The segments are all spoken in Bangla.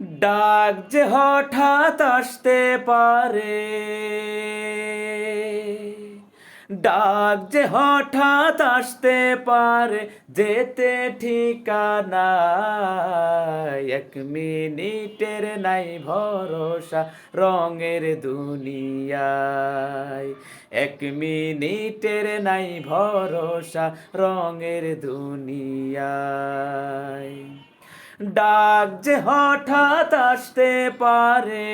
ডাক যে হঠাৎ আসতে পারে, ডাক যে হঠাৎ আসতে পারে, যেতে ঠিকানা এক মিনিটের নাই ভরসা রঙের দুনিয়ায়। এক মিনিটের নাই ভরসা রঙের দুনিয়ায়। ডাক যে হঠাৎ আসতে পারে,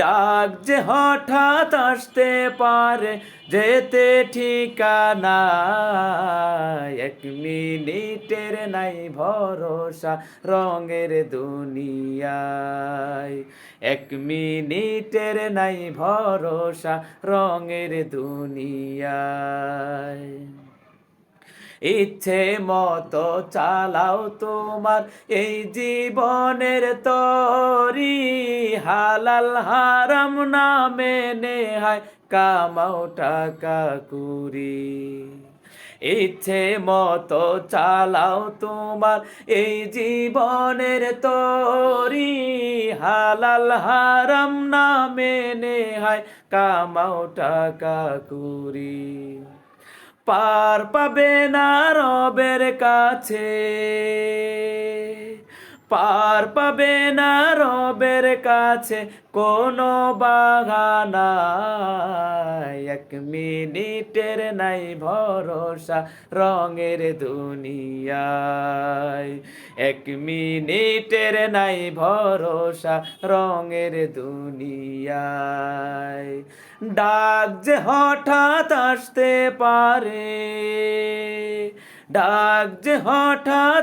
ডাক যে হঠাৎ আসতে পারে, যেতে ঠিকানা এক মিনিটের নাই ভরসা রঙের দুনিয়ায়। এক মিনিটের নাই ভরসা রঙের দুনিয়ায়। ইচ্ছে মতো চালাও তোমার এই জীবনের তরি, হালাল হারাম না মেনে হায় কামাও টাকা কুড়ি। ইচ্ছে মতো চালাও তোমার এই জীবনের তরি, হালাল হারাম না মেনে হায় কামাও টাকা কুড়ি। পার পাবে না রবের কাছে, পার পাবে না রবের কাছে কোনো বাহানা এক মিনিটের নাই ভরসা রঙের দুনিয়ায়। এক মিনিটের নাই ভরসা রঙের দুনিয়ায়। ডাক যে হঠাৎ আসতে পারে, ডাক যে হঠাৎ